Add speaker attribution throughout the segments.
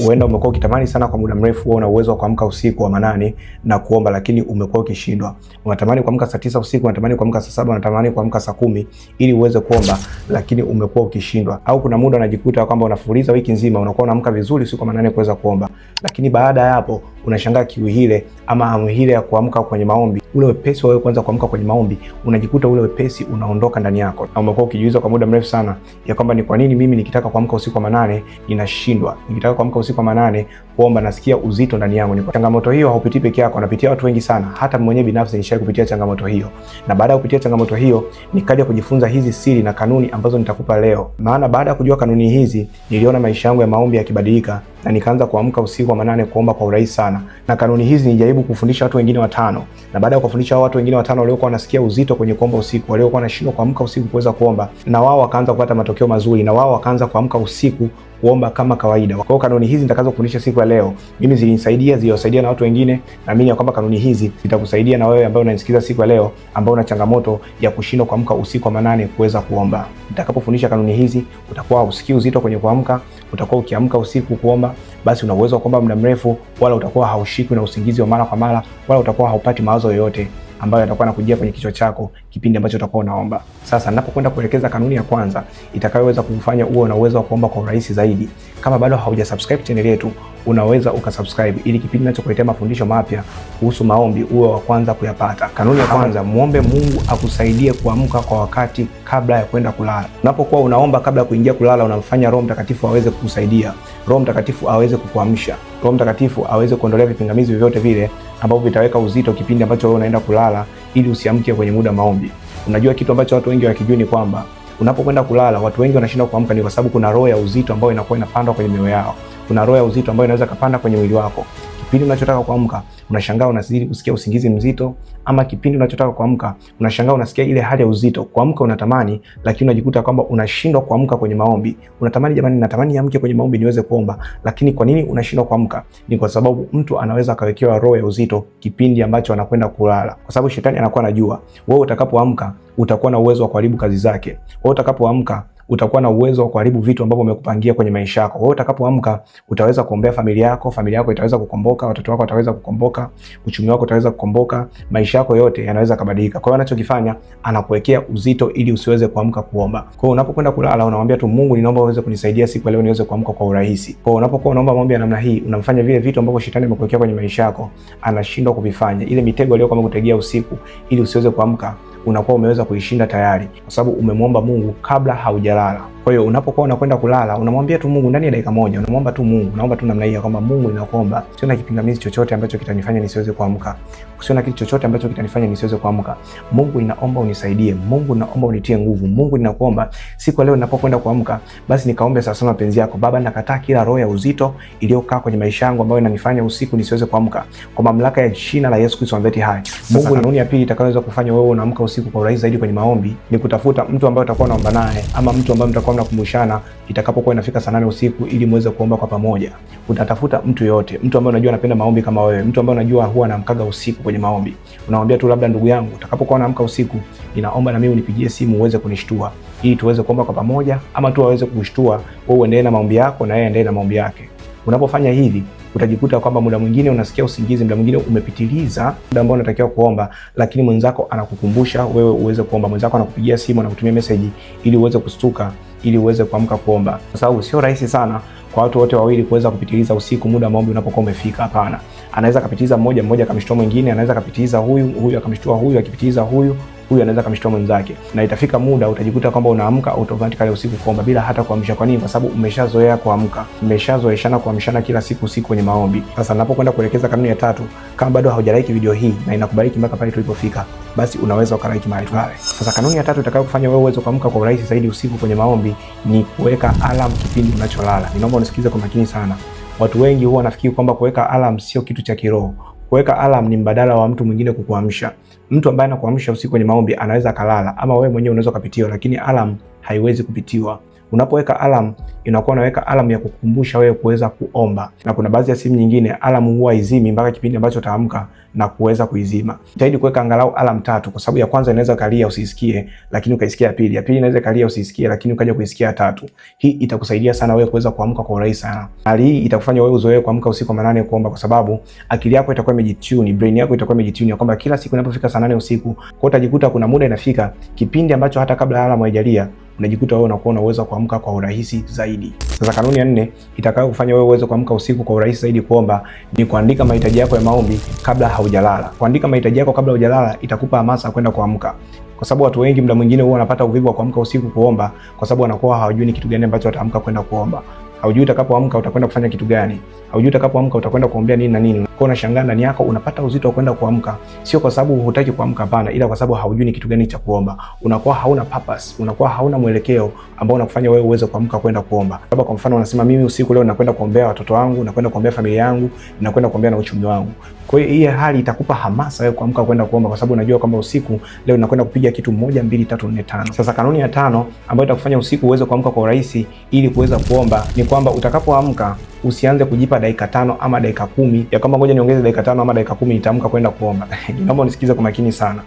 Speaker 1: Huenda umekuwa ukitamani sana kwa muda mrefu una uwezo wa kuamka usiku wa manane na kuomba, lakini umekuwa ukishindwa. Unatamani kuamka saa 9 usiku, unatamani kuamka saa 7, unatamani kuamka saa 10 ili uweze kuomba, lakini umekuwa ukishindwa. Au kuna muda unajikuta kwamba unafuliza wiki nzima unakuwa unaamka vizuri usiku wa manane kuweza kuomba, lakini baada ya hapo unashangaa kiu ile ama hamu ile ya kuamka kwenye maombi, ule wepesi wa wewe kuanza kuamka kwenye maombi, unajikuta ule wepesi unaondoka ndani yako. Na umekuwa ukijiuliza kwa muda mrefu sana ya kwamba ni kwa nini mimi nikitaka kuamka usiku wa manane ninashindwa, nikitaka kuamka usiku wa manane kuomba nasikia uzito ndani yangu. Ni kwa changamoto hiyo haupitii peke yako, unapitia watu wengi sana. Hata mwenyewe binafsi nishawahi kupitia changamoto hiyo, na baada ya kupitia changamoto hiyo nikaja kujifunza hizi siri na kanuni ambazo nitakupa leo. Maana baada ya kujua kanuni hizi niliona maisha yangu ya maombi yakibadilika na nikaanza kuamka usiku wa manane kuomba kwa urahisi sana. Na kanuni hizi nijaribu kufundisha watu wengine watano, na baada ya kufundisha watu wengine watano waliokuwa wanasikia uzito kwenye kuomba usiku, waliokuwa wanashindwa kuamka usiku kuweza kuomba, na wao wakaanza kupata matokeo mazuri, na wao wakaanza kuamka usiku kuomba kama kawaida. Kwa hiyo kanuni hizi nitakazo kufundisha siku ya leo mimi zilinisaidia, ziliwasaidia na watu wengine. Naamini kwamba kanuni hizi zitakusaidia na wewe ambaye unanisikiliza siku ya leo, ambao una changamoto ya kushindwa kuamka usiku wa manane kuweza kuomba. Nitakapofundisha kanuni hizi utakuwa usikii uzito kwenye kuamka, utakuwa ukiamka usiku kuomba, basi una uwezo wa kuomba muda mrefu, wala utakuwa haushikwi na usingizi wa mara kwa mara, wala utakuwa haupati mawazo yoyote ambayo yatakuwa yanakujia kwenye kichwa chako kipindi ambacho utakuwa unaomba. Sasa ninapokwenda kuelekeza kanuni ya kwanza itakayoweza kufanya uwe na uwezo wa kuomba kwa urahisi zaidi. Kama bado haujasubscribe channel yetu, unaweza ukasubscribe ili kipindi ninachokuletea mafundisho mapya kuhusu maombi uwe wa kwanza kuyapata. Kanuni ya kwanza, muombe Mungu akusaidie kuamka kwa wakati kabla ya kwenda kulala. Unapokuwa unaomba kabla ya kuingia kulala, unamfanya Roho Mtakatifu aweze kukusaidia, Roho Mtakatifu aweze kukuamsha, Roho Mtakatifu aweze kuondolea vipingamizi vyovyote vile ambavyo vitaweka uzito kipindi ambacho wewe unaenda kulala, ili usiamke kwenye muda maombi. Unajua kitu ambacho watu wengi hawakijui ni kwamba unapokwenda kulala watu wengi wanashindwa kuamka ni kwa sababu kuna roho ya uzito ambayo inakuwa inapanda kwenye mioyo yao. Kuna roho ya uzito ambayo inaweza kupanda kwenye mwili wako. Kipindi unachotaka kuamka unashangaa unazidi kusikia usingizi mzito, ama kipindi unachotaka kuamka unashangaa unasikia ile hali ya uzito. Kuamka unatamani, lakini unajikuta kwamba unashindwa kuamka kwenye maombi. Unatamani, jamani, natamani niamke kwenye maombi niweze kuomba, lakini kwa nini unashindwa kuamka? Ni kwa sababu mtu anaweza akawekewa roho ya uzito kipindi ambacho anakwenda kulala, kwa sababu shetani anakuwa anajua wewe utakapoamka utakuwa na uwezo wa kuharibu kazi zake. Wewe utakapoamka utakuwa na uwezo wa kuharibu vitu ambavyo umekupangia kwenye maisha yako. Wewe utakapoamka utaweza kuombea familia yako itaweza kukomboka, watoto wako wataweza kukomboka, uchumi wako utaweza kukomboka, maisha yako yote yanaweza kubadilika. Kwa hiyo anachokifanya anakuwekea uzito ili usiweze kuamka kuomba. Kwa hiyo unapokwenda kulala unamwambia tu Mungu, ninaomba uweze kunisaidia siku leo niweze kuamka kwa urahisi. Kwa hiyo unapokuwa unaomba maombi ya namna hii, unamfanya vile vitu ambavyo shetani amekuwekea kwenye maisha yako anashindwa kuvifanya. Ile mitego aliyokuwa amekutegea usiku ili usiweze kuamka unakuwa umeweza kuishinda tayari, kwa sababu umemwomba Mungu kabla haujalala. Kwa hiyo unapokuwa unakwenda kulala unamwambia tu Mungu ndani ya dakika moja, unamwomba tu Mungu, naomba tu namna hii kwamba Mungu, ninakuomba sio na kipingamizi chochote ambacho kitanifanya nisiweze kuamka, sio na kitu chochote ambacho kitanifanya nisiweze kuamka. Mungu, ninaomba unisaidie. Mungu, ninaomba unitie nguvu. Mungu, ninakuomba siku leo ninapokwenda kuamka, basi nikaombe sawa sawa mapenzi yako. Baba, nakataa kila roho ya uzito iliyokaa kwenye maisha yangu ambayo inanifanya usiku nisiweze kuamka, kwa mamlaka ya jina la Yesu Kristo ambaye hai. Mungu, kanuni ya pili itakayoweza kufanya wewe unaamka usiku kwa urahisi zaidi kwenye maombi ni kutafuta mtu ambaye utakuwa unaomba naye, ama mtu ambaye mtakuwa mnakumbushana itakapokuwa inafika saa 8 usiku ili muweze kuomba kwa pamoja. Utatafuta mtu yote, mtu ambaye unajua anapenda maombi kama wewe, mtu ambaye unajua huwa anamkaga usiku kwenye maombi. Unamwambia tu, labda ndugu yangu, utakapokuwa unaamka usiku, ninaomba na mimi unipigie simu uweze kunishtua ili tuweze kuomba kwa pamoja, ama tu aweze kukushtua wewe uendelee na maombi yako na yeye aendelee na maombi yake. Unapofanya hivi utajikuta kwamba muda mwingine unasikia usingizi, muda mwingine umepitiliza muda ambao unatakiwa kuomba, lakini mwenzako anakukumbusha wewe uweze kuomba. Mwenzako anakupigia simu, anakutumia message ili uweze kustuka, ili uweze kuamka kuomba. Kwa sababu sio rahisi sana kwa watu wote wawili kuweza kupitiliza usiku muda maombi unapokuwa umefika. Hapana, anaweza kapitiliza mmoja akamshtua mwingine, anaweza kapitiliza huyu akamshtua huyu, akipitiliza huyu anaweza kamshtua mwenzake, na itafika muda utajikuta kwamba unaamka automatically usiku kuomba bila hata kuamsha. Kwa nini? Kwa sababu umeshazoea kuamka, umeshazoeshana kuamshana kila siku usiku kwenye maombi. Sasa ninapokwenda kuelekeza kanuni ya tatu, kama bado haujalike video hii na inakubariki mpaka pale tulipofika, basi unaweza ukalike mahali pale. Sasa kanuni ya tatu itakayokufanya wewe uweze kuamka kwa urahisi zaidi usiku kwenye maombi ni kuweka alarm kipindi unacholala. Ninaomba unisikilize kwa makini sana. Watu wengi huwa wanafikiri kwamba kuweka alarm sio kitu cha kiroho. Kuweka alarm ni mbadala wa mtu mwingine kukuamsha. Mtu ambaye anakuamsha usiku kwenye maombi anaweza kalala, ama wewe mwenyewe unaweza kupitiwa, lakini alarm haiwezi kupitiwa. Unapoweka alarm inakuwa unaweka alarm ya kukumbusha wewe kuweza kuomba. Na kuna baadhi ya simu nyingine alarm huwa izimi mpaka kipindi ambacho utaamka na kuweza kuizima. Jitahidi kuweka angalau alarm 3 kwa sababu ya kwanza inaweza kalia usisikie lakini ukaisikia pili. Ya pili inaweza kalia usisikie lakini ukaja kuisikia tatu. Hii itakusaidia sana wewe kuweza kuamka kwa urahisi sana. Hali hii itakufanya wewe uzoee kuamka usiku wa manane kuomba kwa sababu akili yako itakuwa imejitune, brain yako itakuwa imejitune kwamba kila siku inapofika saa 8 usiku, kwa utajikuta kuna muda inafika kipindi ambacho hata kabla alarm haijalia unajikuta wewe unakuwa na uwezo kuamka kwa urahisi zaidi. Sasa kanuni ya 4 itakayo kufanya wewe uweze kuamka usiku kwa urahisi zaidi kuomba ni kuandika mahitaji yako ya maombi kabla haujalala. Kuandika mahitaji yako kabla hujalala itakupa hamasa kwenda kuamka. Kwa sababu watu wengi muda mwingine huwa wanapata uvivu wa kuamka usiku kuomba kwa sababu wanakuwa hawajui ni kitu gani ambacho wataamka kwenda kuomba. Haujui utakapoamka utakwenda kufanya kitu gani. Haujui utakapoamka utakwenda kuombea nini na nini. Kwa unashangaa ndani yako unapata uzito wa kwenda kuamka. Sio kwa sababu hutaki kuamka, hapana, ila kwa sababu haujui ni kitu gani cha kuomba. Unakuwa hauna purpose, unakuwa hauna mwelekeo ambao unakufanya wewe uweze kuamka kwenda kuomba. Labda kwa mfano unasema mimi usiku leo nakwenda kuombea watoto wangu, nakwenda kuombea familia yangu, nakwenda kuombea na uchumi wangu. Kwa hiyo hii hali itakupa hamasa wewe kuamka kwenda kuomba kwa sababu unajua kwamba usiku leo nakwenda kupiga kitu 1 2 3 4 5. Sasa kanuni ya 5 ambayo itakufanya usiku uweze kuamka kwa urahisi ili kuweza kuomba ni kwamba utakapoamka usianze kujipa dakika 5 ama dakika 10 ya kama ngoja niongeze dakika 5 ama dakika 10 nitaamka kwenda kuomba. Naomba unisikize kwa makini sana.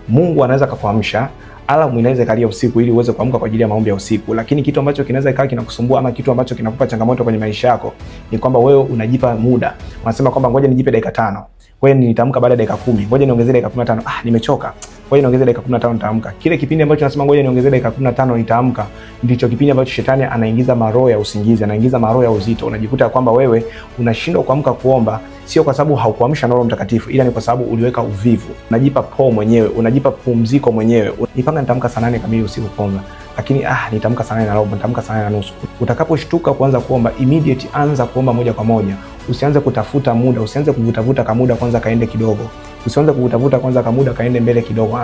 Speaker 1: Mungu anaweza kukuamsha, alarm inaweza kalia usiku ili uweze kuamka kwa ajili ya maombi ya usiku, lakini kitu ambacho kinaweza ikawa kinakusumbua ama kitu ambacho kinakupa changamoto kwenye maisha yako ni kwamba wewe unajipa muda. Unasema kwamba ngoja nijipe dakika 5. Ngoja nitaamka baada ya dakika 10. Ngoja niongezee dakika 15. Nimechoka. Ngoja niongezee dakika 15 nitaamka. Kile kipindi ambacho unasema ngoja niongezee dakika 15 nitaamka, ndicho kipindi ambacho shetani anaingiza maroho ya usingizi, anaingiza maroho ya uzito. Unajikuta kwamba wewe unashindwa kuamka kuomba, sio kwa sababu haukuamsha Roho Mtakatifu, ila ni kwa sababu uliweka uvivu. Unajipa poo mwenyewe, unajipa pumziko mwenyewe. Nipanga nitaamka saa 8 kamili usiku kuomba, lakini nitaamka saa 8 na robo, nitaamka saa 8 na nusu. Utakaposhtuka kuanza kuomba, immediate anza kuomba moja kwa moja. Usianze kutafuta muda, usianze kuvutavuta kamuda kwanza kaende kidogo. Usianze kuvutavuta kwanza kamuda kaende mbele kidogo.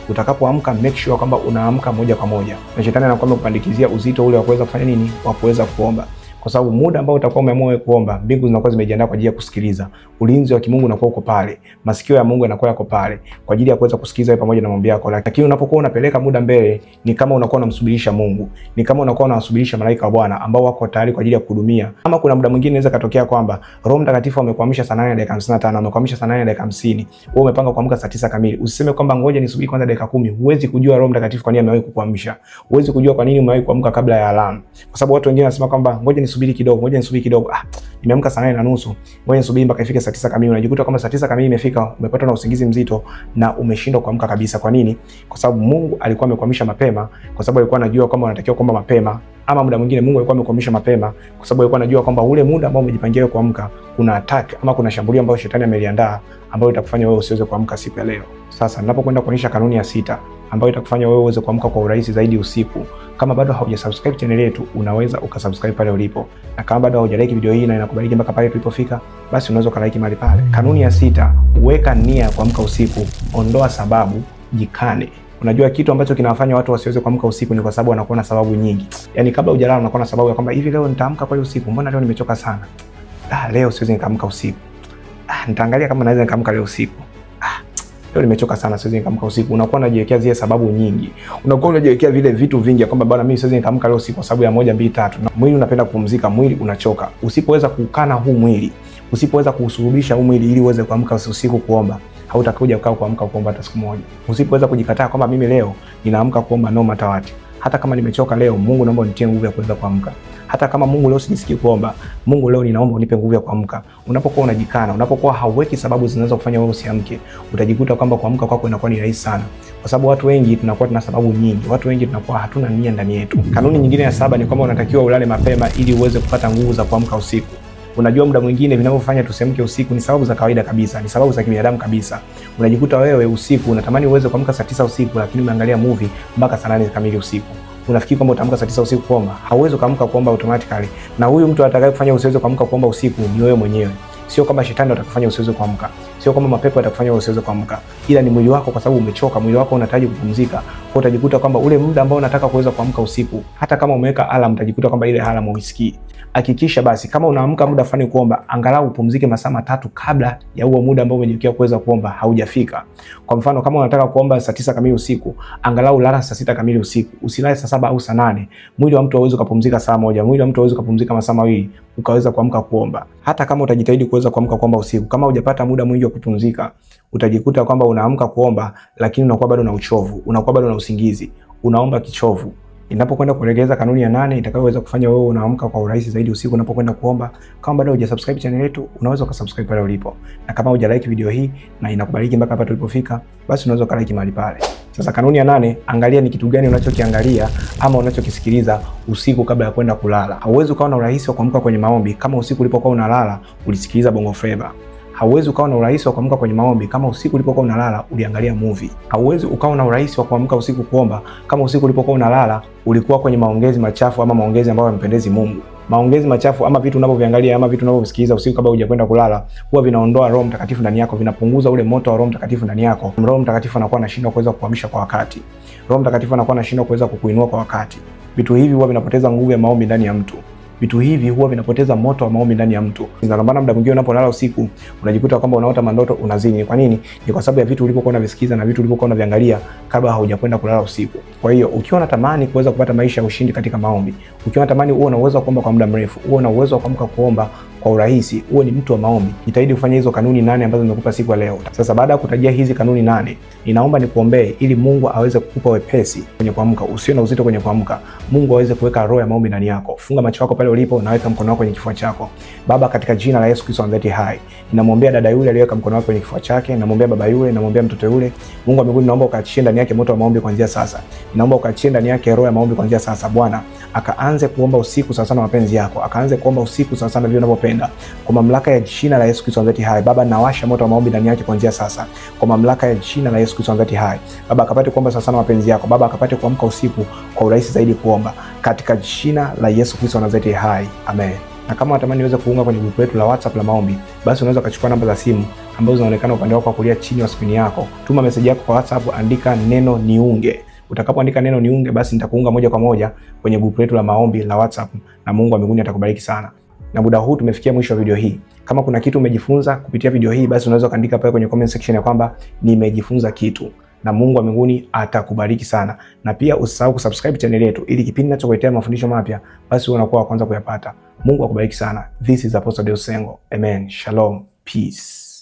Speaker 1: Utakapoamka make sure kwamba unaamka moja kwa moja. Na shetani anakuwa kupandikizia uzito ule wa kuweza kufanya nini? Wa kuweza kuomba. Kwa sababu muda ambao utakuwa umeamua kuomba, mbingu zinakuwa zimejiandaa kwa ajili ya kusikiliza. Ulinzi wa kimungu unakuwa uko pale. Masikio ya Mungu yanakuwa yako pale kwa ajili ya kuweza kusikiliza wewe pamoja na maombi yako. Lakini unapokuwa unapeleka muda mbele, ni kama unakuwa unamsubirisha Mungu. Ni kama unakuwa unawasubirisha malaika wa Bwana ambao wako tayari kwa ajili ya kuhudumia. Ama kuna muda mwingine inaweza katokea kwamba Roho Mtakatifu amekuamsha saa 8 dakika 55, amekuamsha saa 8 dakika 50. Wewe umepanga kuamka saa 9 kamili. Usiseme kwamba ngoja nisubiri kwanza dakika 10. Huwezi kujua Roho Mtakatifu kwa nini amewahi kukuamsha. Huwezi kujua kwa nini umewahi kuamka kabla ya alarm. Kwa sababu watu wengine wanasema kwamba ngoja nisubiri kidogo, ngoja nisubiri kidogo. Nimeamka saa 8 na nusu. Ngoja nisubiri mpaka ifike saa 9 kamili. Unajikuta kama saa 9 kamili imefika, umepata na usingizi mzito na umeshindwa kuamka kabisa. Kwa nini? Kwa sababu Mungu alikuwa amekuamsha mapema, kwa sababu alikuwa anajua kwamba unatakiwa kuomba mapema. Ama muda mwingine Mungu alikuwa amekuamsha mapema kwa sababu alikuwa anajua kwamba ule muda ambao umejipangia kuamka kuna attack ama kuna shambulio ambalo shetani ameliandaa ambayo itakufanya wewe usiweze kuamka siku ya leo. Sasa ninapokwenda kuonyesha kanuni ya 6 ambayo itakufanya wewe uweze kuamka kwa urahisi zaidi usiku. Kama bado haujasubscribe channel yetu, unaweza ukasubscribe pale ulipo. Na kama bado haujalike video hii na inakubariki mpaka pale tulipofika, basi unaweza ukalike mahali pale. Kanuni ya 6, weka nia kuamka usiku, ondoa sababu, jikane. Unajua kitu ambacho kinawafanya watu wasiweze kuamka usiku ni kwa sababu wanakuwa na sababu nyingi. Yaani kabla hujalala unakuwa na sababu ya kwamba hivi leo nitaamka kweli usiku, mbona leo nimechoka sana? Leo siwezi nikaamka usiku. Nitaangalia kama naweza nikaamka leo usiku. Leo nimechoka sana, siwezi nikaamka usiku. Unakuwa unajiwekea zile sababu nyingi. Unakuwa unajiwekea vile vitu vingi kwamba bwana mimi siwezi nikaamka leo usiku kwa sababu ya 1 2 3. Mwili unapenda kupumzika, mwili unachoka. Usipoweza kukana huu mwili, usipoweza kuusulubisha huu mwili ili uweze kuamka usiku kuomba, hautakuja kuamka kuomba hata siku moja. Usipoweza kujikataa kwamba mimi leo ninaamka kuomba no matter what. Hata kama nimechoka leo, Mungu naomba unitie nguvu ya kuweza kuamka. Hata kama Mungu leo sinisikii kuomba, Mungu leo ninaomba unipe nguvu ya kuamka. Unapokuwa unajikana, unapokuwa hauweki sababu zinaweza kufanya wewe usiamke, utajikuta kwamba kuamka kwako inakuwa ni rahisi sana. Kwa sababu watu wengi tunakuwa tuna sababu nyingi. Watu wengi tunakuwa hatuna nia ndani yetu. Kanuni nyingine ya 7 ni kwamba unatakiwa ulale mapema ili uweze kupata nguvu za kuamka usiku. Unajua muda mwingine vinavyofanya tusiamke usiku ni sababu za kawaida kabisa, ni sababu za kibinadamu kabisa. Unajikuta wewe usiku unatamani uweze kuamka saa 9 usiku lakini umeangalia movie mpaka saa 8 kamili usiku. Unafikiri kwamba utaamka saa 9 usiku kuomba. Hauwezi kuamka kuomba automatically. Na huyu mtu atakayekufanya usiweze kuamka kuomba usiku ni wewe mwenyewe. Sio kama shetani atakufanya usiweze kuamka. Sio kama mapepo atakufanya usiweze kuamka. Ila ni mwili wako kwa sababu umechoka, mwili wako unahitaji kupumzika. Kwa utajikuta kwamba ule muda ambao unataka kuweza kuamka usiku, hata kama umeweka alarm utajikuta kwamba ile alarm huisikii. hakikisha basi kama unaamka muda fulani kuomba, angalau upumzike masaa 3 kabla ya huo muda ambao umejiwekea kuweza kuomba haujafika. Kwa mfano kama unataka kuomba saa 9 kamili usiku, angalau lala saa 6 kamili usiku. Usilale saa 7 au saa 8. Mwili wa mtu hauwezi kupumzika saa 1, mwili wa mtu hauwezi kupumzika masaa 2 ukaweza kuamka kuomba. Hata kama utajitahidi kuweza kuamka kuomba usiku, kama hujapata muda mwingi wa kupumzika, utajikuta kwamba unaamka kuomba lakini unakuwa bado na uchovu, unakuwa bado na usingizi, unaomba kichovu. Ninapokwenda kuelekeza kanuni ya 8 itakayoweza kufanya wewe unaamka kwa urahisi zaidi usiku unapokwenda kuomba. Kama bado hujasubscribe channel yetu, unaweza kusubscribe pale ulipo. Na kama hujalike video hii na inakubariki mpaka hapa tulipofika, basi unaweza kulike mahali pale. Sasa kanuni ya 8, angalia ni kitu gani unachokiangalia ama unachokisikiliza usiku kabla ya kwenda kulala. Hauwezi ukawa na urahisi wa kuamka kwenye maombi kama usiku ulipokuwa unalala ulisikiliza Bongo Flava. Hauwezi ukawa na urahisi wa kuamka kwenye maombi kama usiku ulipokuwa unalala uliangalia movie. Hauwezi ukawa na urahisi wa kuamka usiku kuomba kama usiku ulipokuwa unalala ulikuwa kwenye maongezi machafu ama maongezi ambayo yampendezi Mungu. Maongezi machafu ama vitu unavyoviangalia ama vitu unavyovisikiliza usiku kabla hujakwenda kulala huwa vinaondoa Roho Mtakatifu ndani yako, vinapunguza ule moto wa Roho Mtakatifu ndani yako. Roho Mtakatifu anakuwa anashindwa kuweza kukuamsha kwa wakati. Roho Mtakatifu anakuwa anashindwa kuweza kukuinua kwa wakati. Vitu hivi huwa vinapoteza nguvu ya maombi ndani ya mtu. Vitu hivi huwa vinapoteza moto wa maombi ndani ya mtu. Ndio maana muda mwingine unapolala usiku unajikuta kwamba unaota mandoto unazini. Kwa nini? Ni kwa sababu ya vitu ulivyokuwa unavisikiza na vitu ulivyokuwa unaviangalia kabla haujakwenda kulala usiku. Kwa hiyo ukiwa unatamani kuweza kupata maisha ya ushindi katika maombi, ukiwa unatamani uwe na uwezo wa kuomba kwa muda mrefu, uwe na uwezo wa kuamka kuomba kwa urahisi, uwe ni mtu wa maombi, jitahidi kufanya hizo kanuni 8 ambazo nimekupa siku ya leo. Sasa baada ya kutajia hizi kanuni 8, ninaomba nikuombee ili Mungu aweze kukupa wepesi kwenye kuamka, usiwe na uzito kwenye kuamka. Mungu aweze kuweka roho ya maombi ndani yako. Funga macho yako pale ulipo, naweka mkono wako kwenye kifua chako. Baba, katika jina la Yesu Kristo ambaye hai, ninamwombea dada yule aliyeweka mkono wake kwenye kifua chake, ninamwombea baba yule, ninamwombea mtoto yule. Mungu wa mbinguni, naomba ukaachie ndani yake moto wa maombi kuanzia sasa. Ninaomba ukaachie ndani yake roho ya maombi kuanzia sasa. Bwana, akaanze kuomba usiku sawa sana mapenzi yako, akaanze kuomba usiku sawa sana vile unavyopenda. Kwa mamlaka ya jina la Yesu Kristo ambaye hai, Baba, nawasha moto wa maombi ndani yake kuanzia sasa. Kwa mamlaka ya jina la Yesu Kristo ambaye hai, Baba, akapate kuomba sawa sana mapenzi yako. Baba, akapate kuamka usiku kwa urahisi zaidi kuomba, katika jina la Yesu Kristo ambaye hai. Amen. Na kama unatamani uweze kuunga kwenye grupu letu la WhatsApp la maombi, basi unaweza kuchukua namba za simu ambazo zinaonekana upande wako wa kulia chini wa screen yako. Tuma message yako kwa WhatsApp, andika neno niunge. Utakapoandika neno niunge, basi nitakuunga moja kwa moja kwenye grupu letu la maombi la WhatsApp, na Mungu wa mbinguni atakubariki sana. Na muda huu tumefikia mwisho wa video hii. Kama kuna kitu umejifunza kupitia video hii, basi unaweza kaandika pale kwenye comment section ya kwamba nimejifunza kitu, na Mungu wa mbinguni atakubariki sana. Na pia usisahau kusubscribe channel yetu ili kipindi ninachokuletea mafundisho mapya basi unakuwa wa kwanza kuyapata. Mungu akubariki sana. This is Apostle Deusi Sengo. Amen. Shalom. Peace.